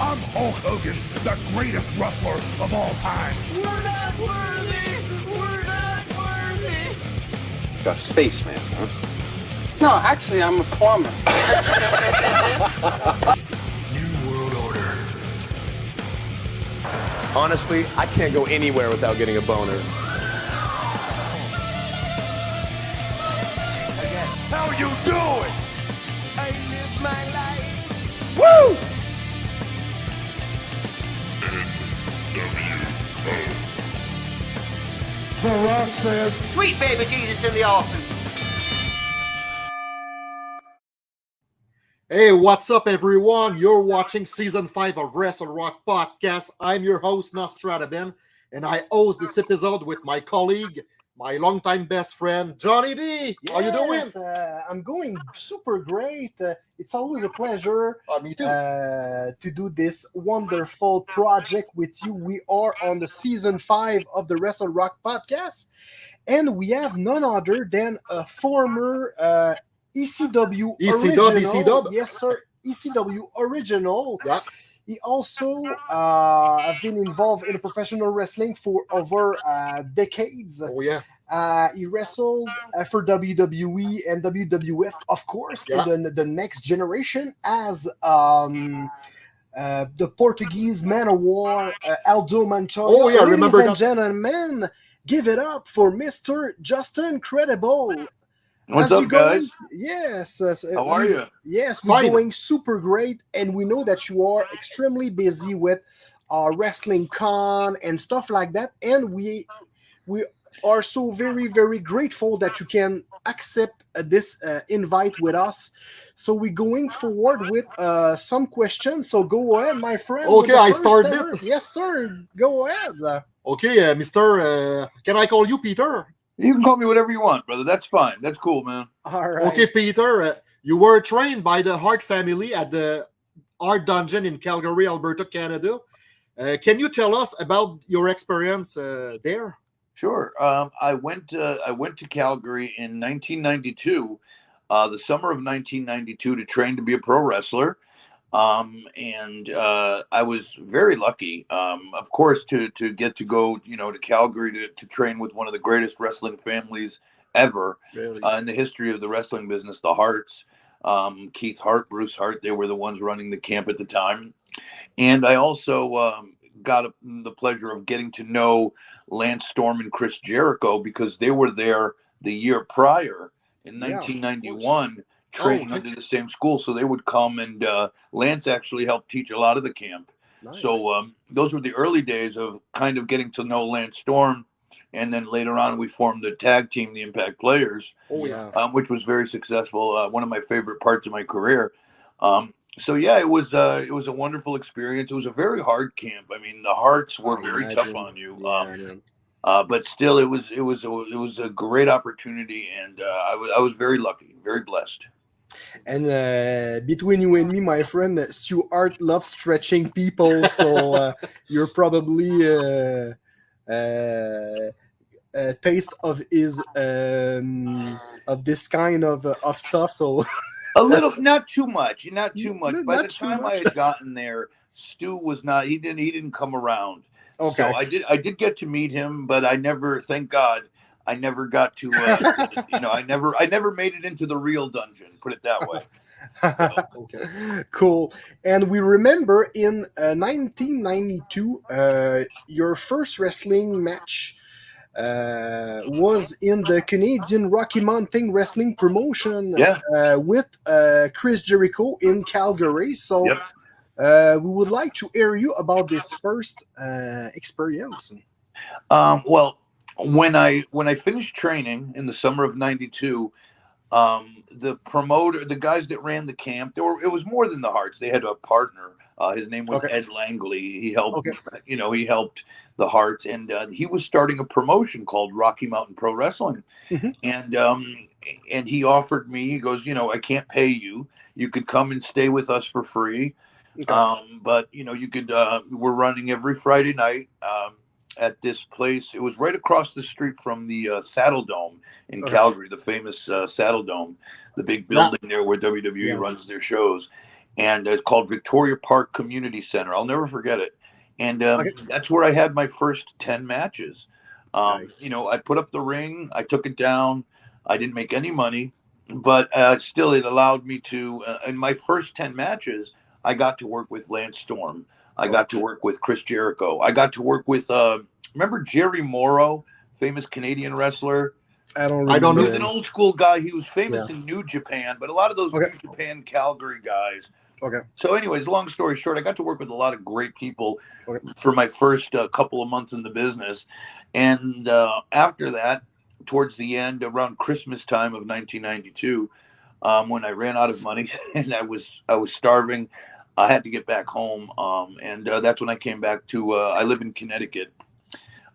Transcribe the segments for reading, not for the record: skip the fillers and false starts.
I'm Hulk Hogan, the greatest wrestler of all time. We're not worthy! We're not worthy! Got a spaceman, huh? No, actually, I'm a plumber. New World Order. Honestly, I can't go anywhere without getting a boner. How you doing? I live my life. Woo! The Rock says, Sweet baby Jesus in the office. Hey, what's up, everyone? You're watching Season 5 of Wrestle Rock Podcast. I'm your host, Nostradaben, and I host this episode with my colleague, my longtime best friend, Johnny D. How you doing? I'm going super great. It's always a pleasure Me too. to do this wonderful project with you. We are on the Season 5 of the Wrestle Rock Podcast, and we have none other than a former ECW original. Yes, sir. ECW original. Yeah. He also have been involved in professional wrestling for over decades. Oh, yeah. He wrestled for WWE and WWF, of course, in the next generation as the Portuguese Man of War, Aldo Montoya. Oh, yeah, remember Ladies and that. gentlemen, give it up for Mr. Justin Credible. What's How's up, guys? Yes. How are you? Yes, we're Fine. going super great, and we know that you are extremely busy with Wrestling Con and stuff like that, and we are so very, very grateful that you can accept this invite with us. So we're going forward with some questions. So go ahead, my friend. Okay, I started it. Yes, sir. Go ahead. Okay, Mr. Can I call you Peter? You can call me whatever you want, brother. That's fine. That's cool, man. All right. Okay, Peter, you were trained by the Hart family at the Art Dungeon in Calgary, Alberta, Canada. Can you tell us about your experience there? Sure. I went to Calgary in 1992, the summer of 1992, to train to be a pro wrestler. And I was very lucky, of course, to get to go, to Calgary to train with one of the greatest wrestling families ever Really? in the history of the wrestling business, the Harts. Keith Hart, Bruce Hart, they were the ones running the camp at the time. And I also got the pleasure of getting to know Lance Storm and Chris Jericho because they were there the year prior in 1991. Training under the same school, so they would come, and Lance actually helped teach a lot of the camp. Nice. So those were the early days of kind of getting to know Lance Storm, and then later on we formed the tag team, the Impact Players, which was very successful. One of my favorite parts of my career. So yeah, it was a wonderful experience. It was a very hard camp. I mean, the Hearts were very tough on you. But still, it was a great opportunity, and I was very lucky, very blessed. And between you and me, my friend, Stuart loves stretching people, so you're probably a taste of his of this kind of stuff. So a little, not too much. By the too time I much. had gotten there, Stu was not. He didn't come around. Okay. So I did get to meet him, but I never. Thank God. I never got to, I never made it into the real dungeon, put it that way. Okay. Cool. And we remember in 1992, your first wrestling match was in the Canadian Rocky Mountain Wrestling Promotion with Chris Jericho in Calgary. So we would like to hear you about this first experience. Well, when I finished training in the summer of '92, the promoter, the guys that ran the camp, it was more than the Hearts. They had a partner. His name was Ed Langley. He helped, he helped the Hearts, and he was starting a promotion called Rocky Mountain Pro Wrestling. And he offered me, he goes, I can't pay you. You could come and stay with us for free. But you could, we're running every Friday night. At this place, it was right across the street from the Saddle Dome in Calgary, the famous Saddle Dome, the big building there where WWE runs their shows. and it's called Victoria Park Community Center. I'll never forget it. And that's where I had my first 10 matches. Nice. You know, I put up the ring, I took it down. I didn't make any money, but still it allowed me to, in my first 10 matches, I got to work with Lance Storm. I got to work with Chris Jericho. I got to work with, remember Jerry Morrow, famous Canadian wrestler? I don't know. He was an old school guy. He was famous in New Japan, but a lot of those New Japan Calgary guys. Okay. So anyways, long story short, I got to work with a lot of great people for my first couple of months in the business. And after that, towards the end, around Christmas time of 1992, when I ran out of money and I was starving, I had to get back home. And that's when I came back to, I live in Connecticut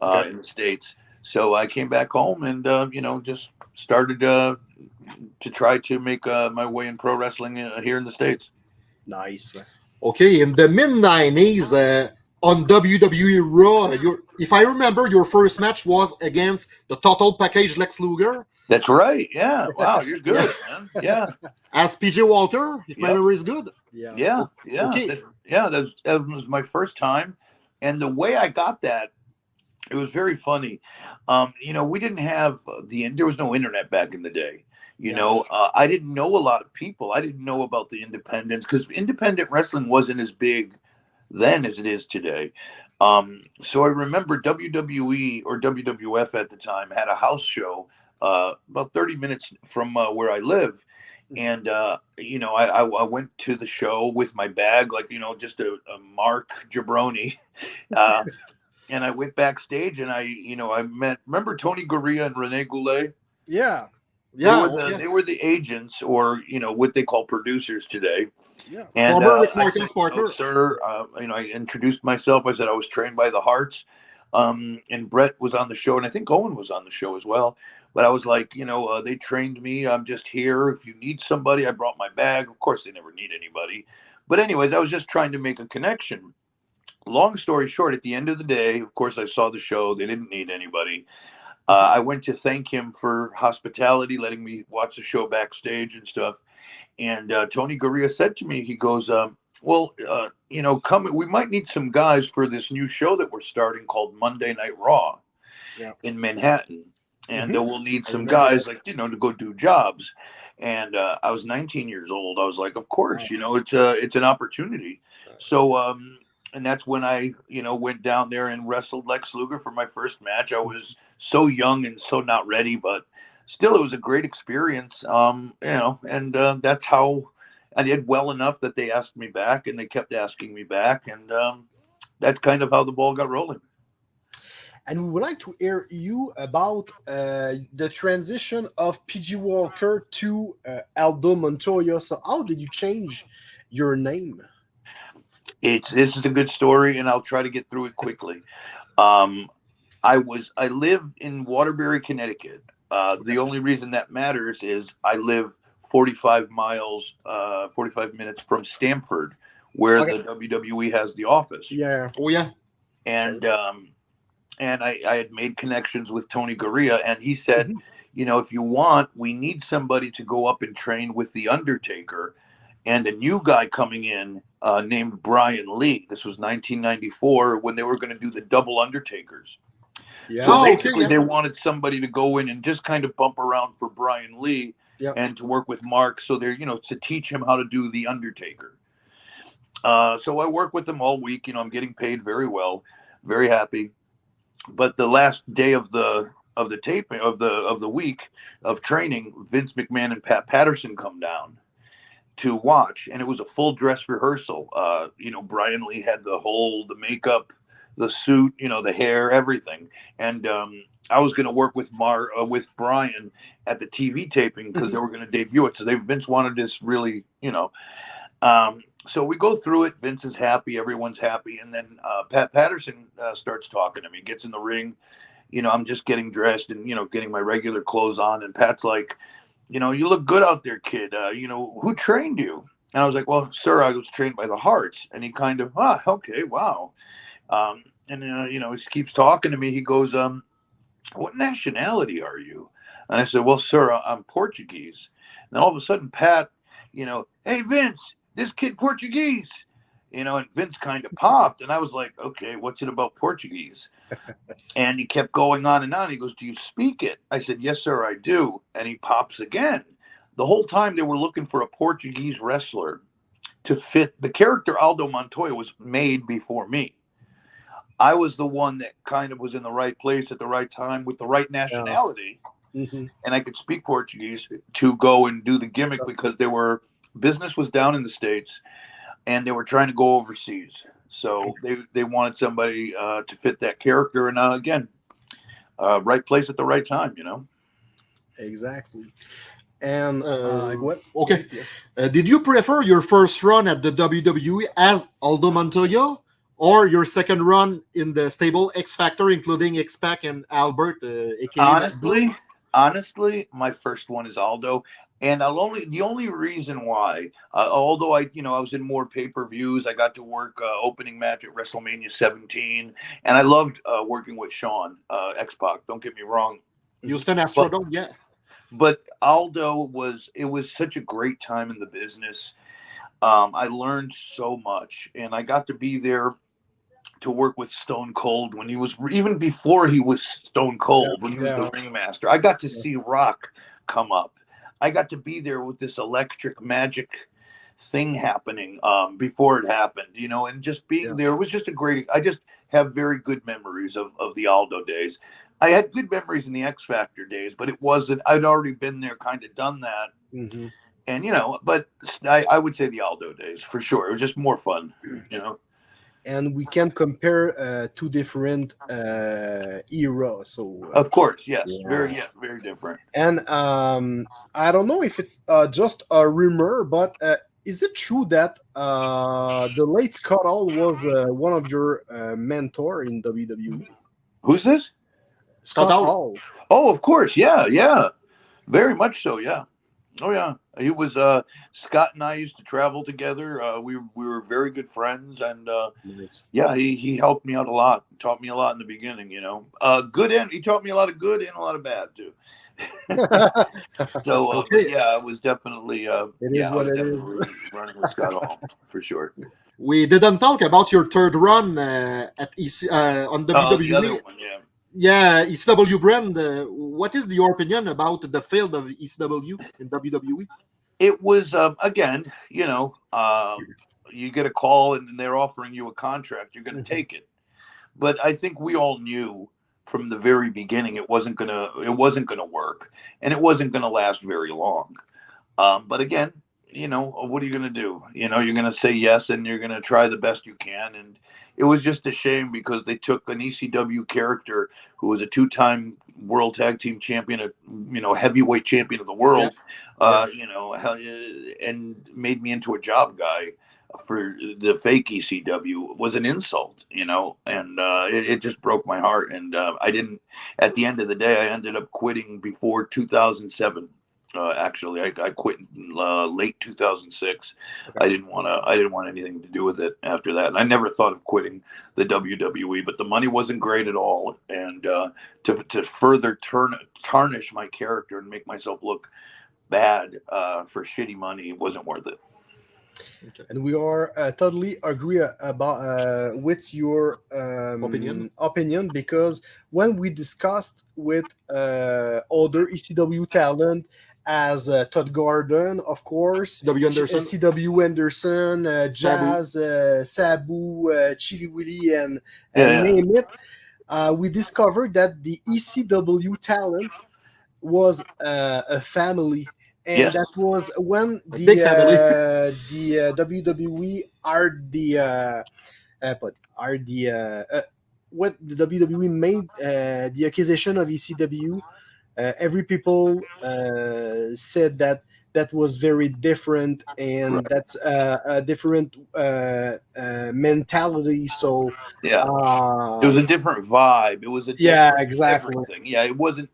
in the States. So I came back home and, you know, just started to try to make my way in pro wrestling here in the States. Nice. Okay, in the mid-90s, on WWE Raw, if I remember, your first match was against the Total Package Lex Luger. That's right. Yeah. Wow, you're good, man. Yeah. As PJ Walter, if my memory is good. Yeah. Okay. That was my first time. And the way I got that, it was very funny. You know, we didn't have there was no internet back in the day. You know, I didn't know a lot of people. I didn't know about the independents because independent wrestling wasn't as big then as it is today. So I remember WWE or WWF at the time had a house show about 30 minutes from where I live. And, you know, I went to the show with my bag, like, you know, just a Mark Jabroni. And I went backstage and I remember Tony Gurria and Rene Goulet? Yeah. They were the agents, or, you know, what they call producers today. Yeah. And I said, "Oh, sir," you know, I introduced myself. I said I was trained by the Hearts, and Brett was on the show, and I think Owen was on the show as well. But I was like, you know, they trained me. I'm just here. If you need somebody, I brought my bag. Of course, they never need anybody. But anyways, I was just trying to make a connection. Long story short, at the end of the day, of course, I saw the show. They didn't need anybody. I went to thank him for hospitality, letting me watch the show backstage and stuff. And Tony Gurria said to me, he goes, well, you know, we might need some guys for this new show that we're starting called Monday Night Raw in Manhattan. And we'll need some guys, like, you know, to go do jobs. And I was 19 years old. I was like, of course, you know, it's an opportunity. So, and that's when I, you know, went down there and wrestled Lex Luger for my first match. I was so young and so not ready, but still, it was a great experience. You know, and that's how I did well enough that they asked me back, and they kept asking me back, and that's kind of how the ball got rolling. And we would like to hear you about the transition of PG Walker to Aldo Montoya. So how did you change your name? This is a good story, and I'll try to get through it quickly. I live in Waterbury, Connecticut. The only reason that matters is I live 45 minutes from Stamford, where the WWE has the office. Yeah. Oh, yeah. And I had made connections with Tony Gurria, and he said, you know, if you want, we need somebody to go up and train with The Undertaker, and a new guy coming in named Brian Lee. This was 1994 when they were going to do the double Undertakers. Yeah. So basically, they wanted somebody to go in and just kind of bump around for Brian Lee and to work with Mark. So they're, you know, to teach him how to do The Undertaker. So I work with them all week. You know, I'm getting paid very well, very happy. But the last day of the taping of the week of training, Vince McMahon and Pat Patterson come down to watch, and it was a full dress rehearsal. You know, Brian Lee had the makeup, the suit, you know, the hair, everything. And I was going to work with Brian at the TV taping because they were going to debut it. So Vince wanted this really, you know. So we go through it. Vince is happy. Everyone's happy. And then Pat Patterson starts talking to me, gets in the ring. You know, I'm just getting dressed and, you know, getting my regular clothes on. And Pat's like, you know, you look good out there, kid. You know, who trained you? And I was like, well, sir, I was trained by the Hearts. And he kind of, okay, wow. You know, he keeps talking to me. He goes, what nationality are you? And I said, well, sir, I'm Portuguese. And then all of a sudden, Pat, you know, hey, Vince, this kid Portuguese, you know, and Vince kind of popped. And I was like, okay, what's it about Portuguese? And he kept going on and on. He goes, do you speak it? I said, yes, sir, I do. And he pops again. The whole time they were looking for a Portuguese wrestler to fit. The character Aldo Montoya was made before me. I was the one that kind of was in the right place at the right time with the right nationality. Mm-hmm. And I could speak Portuguese to go and do the gimmick because business was down in the States and they were trying to go overseas. So they wanted somebody to fit that character. And again, right place at the right time, you know? Exactly. And what? Okay. Did you prefer your first run at the WWE as Aldo Montoya or your second run in the stable X Factor, including X-Pac and Albert? Honestly, my first one is Aldo. And the only reason why, although I was in more pay-per-views, I got to work opening match at WrestleMania 17, and I loved working with Sean, X-Pac. Don't get me wrong. Houston Astrodome, yeah. But Aldo was such a great time in the business. I learned so much, and I got to be there to work with Stone Cold when he was, even before he was Stone Cold, when he was the ringmaster. I got to see Rock come up. I got to be there with this electric magic thing happening before it happened, you know, and just being there was just I just have very good memories of the Aldo days. I had good memories in the X Factor days, but I'd already been there, kind of done that. Mm-hmm. And, you know, but I would say the Aldo days for sure. It was just more fun, you know. And we can compare two different eras. So of course, yes, very different. And I don't know if it's just a rumor, but is it true that the late Scott Hall was one of your mentor in WWE? Who's this? Scott Hall. Oh, of course, yeah, very much so, yeah. Oh yeah, he was. Scott and I used to travel together. We were very good friends, and yeah, he helped me out a lot. Taught me a lot in the beginning, you know. He taught me a lot of good and a lot of bad too. So yeah, it was definitely. It is what it is. Running with Scott Hall for sure. We didn't talk about your third run at on WWE. The other one, yeah. Yeah, ECW brand. What is your opinion about the field of ECW in WWE? It was again, you know, you get a call and they're offering you a contract, you're going to take it. But I think we all knew from the very beginning it wasn't gonna work, and it wasn't gonna last very long. But again, you know, what are you going to do? You know, you're going to say yes, and you're going to try the best you can. And it was just a shame because they took an ECW character who was a 2-time World Tag Team Champion, heavyweight champion of the world, you know, and made me into a job guy for the fake ECW. Was an insult, you know, and it just broke my heart. And I didn't, at the end of the day, I ended up quitting before 2007. Actually, I quit in late 2006. Okay. I didn't want anything to do with it after that, and I never thought of quitting the WWE. But the money wasn't great at all, and to further tarnish my character and make myself look bad for shitty money wasn't worth it. Okay. And we are totally agree about with your opinion, because when we discussed with other ECW talent, as Todd Gordon, of course, CW Anderson, Jazz, Sabu, Chili Willy, and name it, we discovered that the ECW talent was a family. And that was when the WWE what the WWE made the acquisition of ECW. Every people said that was very different, and that's a different mentality. So it was a different vibe. It was a exactly everything. Yeah, it wasn't.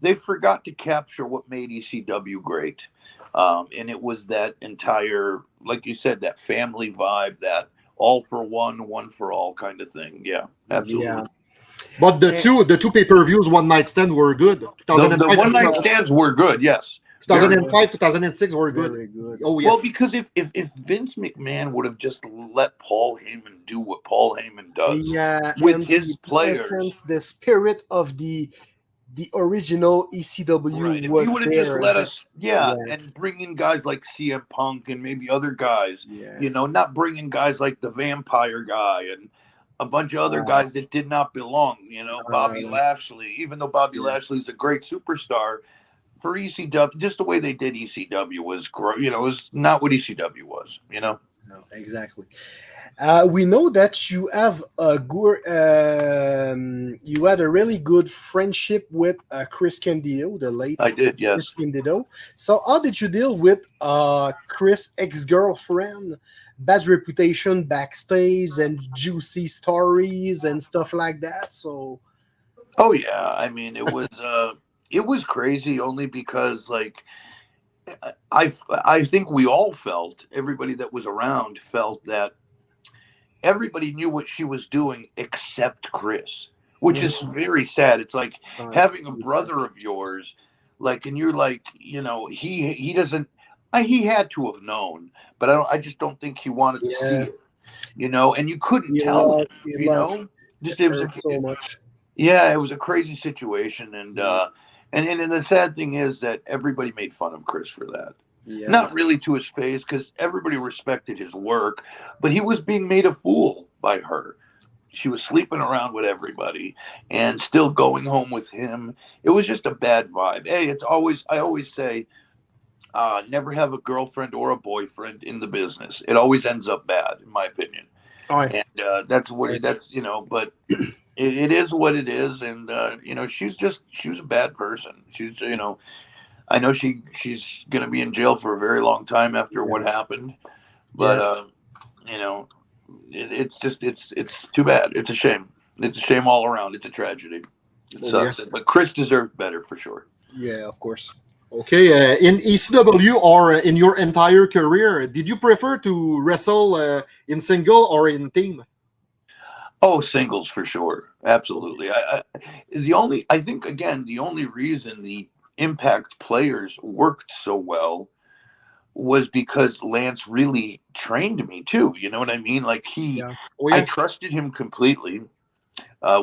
They forgot to capture what made ECW great, and it was that entire, like you said, that family vibe, that all for one, one for all kind of thing. Yeah, absolutely. Yeah. But the two pay-per-views, One Night Stand, were good. The One Night Stands were good, yes. 2005, 2006 were good. Very good. Oh yeah. Well, because if Vince McMahon would have just let Paul Heyman do what Paul Heyman does Yeah, with and his players, essence, the spirit of the original ECW right? If was you would have there. just let us, Yeah. and bring in guys like CM Punk and maybe other guys, Yeah. you know, not bring in guys like the Vampire guy and a bunch of other guys that did not belong, you know, Bobby Lashley, even though Bobby Lashley's a great superstar, for ECW, just the way they did ECW was, you know, was not what ECW was, you know. No, exactly. We know that you have a good, you had a really good friendship with Chris Candido, the late. I did, yes. Chris Candido. So, how did you deal with Chris' ex-girlfriend, bad reputation backstage, and juicy stories and stuff like that? So, oh yeah, I mean, it was crazy only because, like, I think we all felt, everybody that was around felt that everybody knew what she was doing except Chris, which is very sad. It's like having a brother of yours, like, and you're like, you know, he doesn't, he had to have known, but I just don't think he wanted to see it, you know, and you couldn't tell him, you know, just it was so much. Yeah, it was a crazy situation, and the sad thing is that everybody made fun of Chris for that. Yeah. Not really to his face, because everybody respected his work, but he was being made a fool by her. She was sleeping around with everybody and still going home with him. It was just a bad vibe. Hey, I always say, never have a girlfriend or a boyfriend in the business. It always ends up bad, in my opinion. And that's you know, but it is what it is. And, you know, she was a bad person. She's, you know, I know she's going to be in jail for a very long time after what happened, but you know, it's too bad. It's a shame. It's a shame all around. It's a tragedy. It sucks. But Chris deserved better for sure. Yeah, of course. Okay, in ECW or in your entire career, did you prefer to wrestle in single or in team? Oh, singles for sure. Absolutely. I think again, the only reason the Impact players worked so well was because Lance really trained me too. You know what I mean? Like I trusted him completely.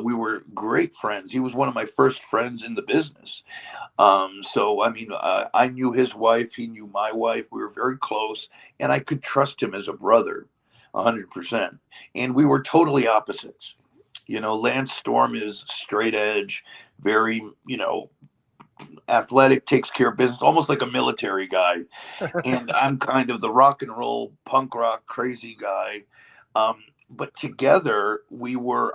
We were great friends. He was one of my first friends in the business. So, I mean, I knew his wife. He knew my wife. We were very close, and I could trust him as a brother 100%. And we were totally opposites. You know, Lance Storm is straight edge, very, you know, athletic, takes care of business, almost like a military guy. And I'm kind of the rock and roll, punk rock, crazy guy. But together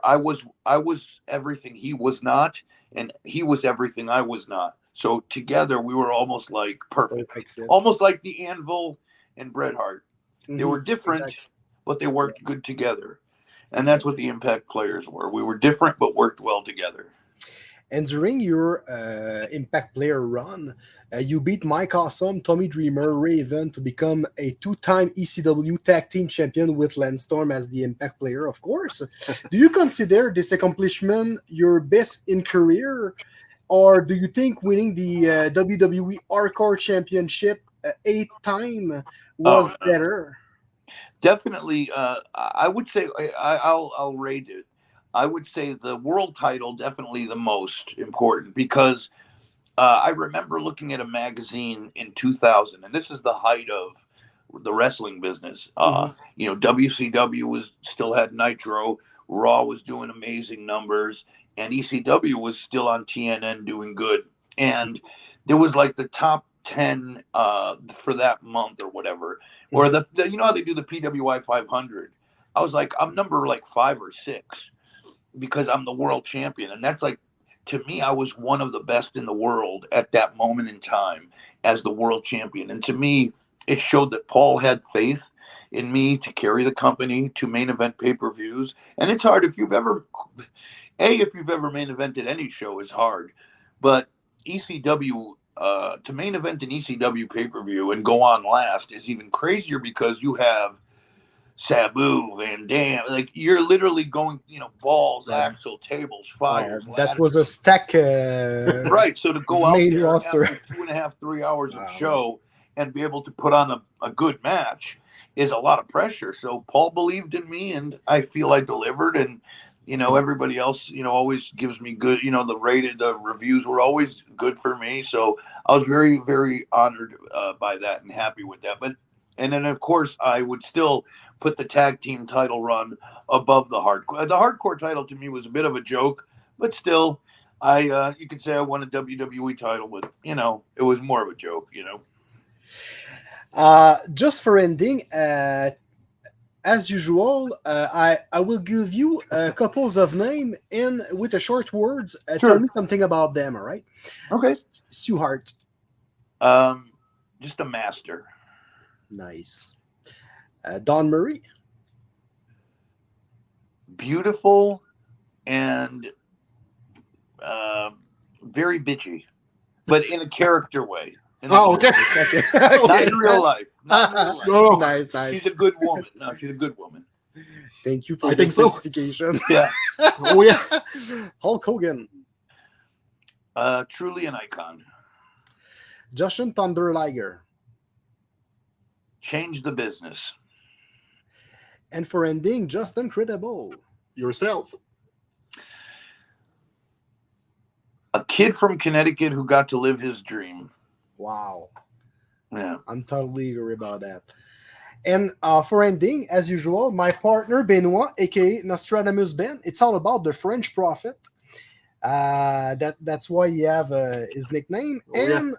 I was everything he was not, and he was everything I was not. So together we were almost like perfect. Almost like the Anvil and Bret Hart. They were different, but they worked good together. And that's what the Impact players were. We were different, but worked well together. And during your Impact player run, you beat Mike Awesome, Tommy Dreamer, Raven to become a 2-time ECW Tag Team Champion with Lance Storm as the Impact player, of course. Do you consider this accomplishment your best in career? Or do you think winning the WWE Hardcore Championship 8 time was better? Definitely. I would say I'll rate it. I would say the world title definitely the most important, because I remember looking at a magazine in 2000, and this is the height of the wrestling business. You know, WCW still had Nitro, Raw was doing amazing numbers, and ECW was still on TNN doing good. And there was like the top 10 for that month or whatever, or the you know how they do the PWI 500. I was like, I'm number like 5 or 6. Because I'm the world champion. And that's like, to me, I was one of the best in the world at that moment in time as the world champion. And to me, it showed that Paul had faith in me to carry the company to main event pay-per-views. And it's hard if you've ever main evented any show is hard. But ECW, to main event an ECW pay-per-view and go on last is even crazier, because you have Sabu, Van Dam. Like you're literally going, balls, axle, tables, fires. That was a stack. Right. So to go out main there roster. after 2.5, 3 hours of show and be able to put on a good match is a lot of pressure. So Paul believed in me, and I feel I delivered. And everybody else, always gives me good. The reviews were always good for me. So I was very, very honored by that and happy with that. And then of course I would still put the tag team title run above the hardcore. The hardcore title to me was a bit of a joke, but still, you could say I won a WWE title, but it was more of a joke. Just for ending, as usual, I will give you a couples of names and with a short words. Sure. Tell me something about them. All right. Okay. Stu Hart. Just a master. Nice. Don Murray. Beautiful and very bitchy, but in a character way. Okay. Not in real life. No. Nice. She's a good woman. No, she's a good woman. Thank you for I the think so. specification. Yeah. Oh yeah. Hulk Hogan. Truly an icon. Jushin Thunder Liger. Change the business. And for ending, just incredible. Yourself. A kid from Connecticut who got to live his dream. Wow. Yeah. I'm totally agree about that. And for ending, as usual, my partner Benoit, aka Nostradamus Ben. It's all about the French prophet. That's why he have his nickname. And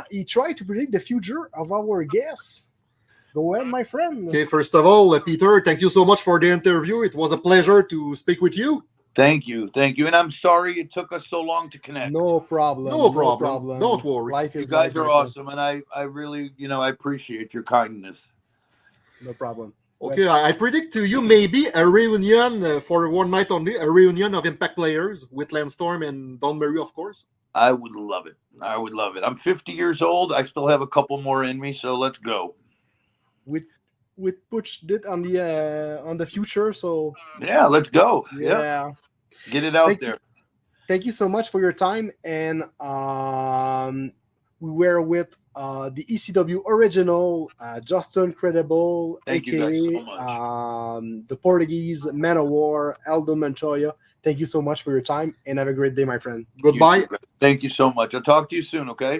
he tried to predict the future of our guests. Go ahead, my friend. Okay, first of all, Peter, thank you so much for the interview. It was a pleasure to speak with you. Thank you. And I'm sorry it took us so long to connect. No problem. No problem. Don't worry. Life is You guys life, are my friend. awesome, and I really, I appreciate your kindness. No problem. Okay, I predict to you maybe a reunion for one night only, a reunion of Impact players with Landstorm and Don Murray, of course. I would love it. I'm 50 years old. I still have a couple more in me, so let's go. We pushed it on the future, so Yeah, let's go. yeah. Get it out there. Thank you so much for your time, and we were with the ECW original Justin Credible, Thank you guys so much. the Portuguese Man of War Aldo Montoya. Thank you so much for your time, and have a great day, my friend. Goodbye. Thank you so much. I'll talk to you soon, okay?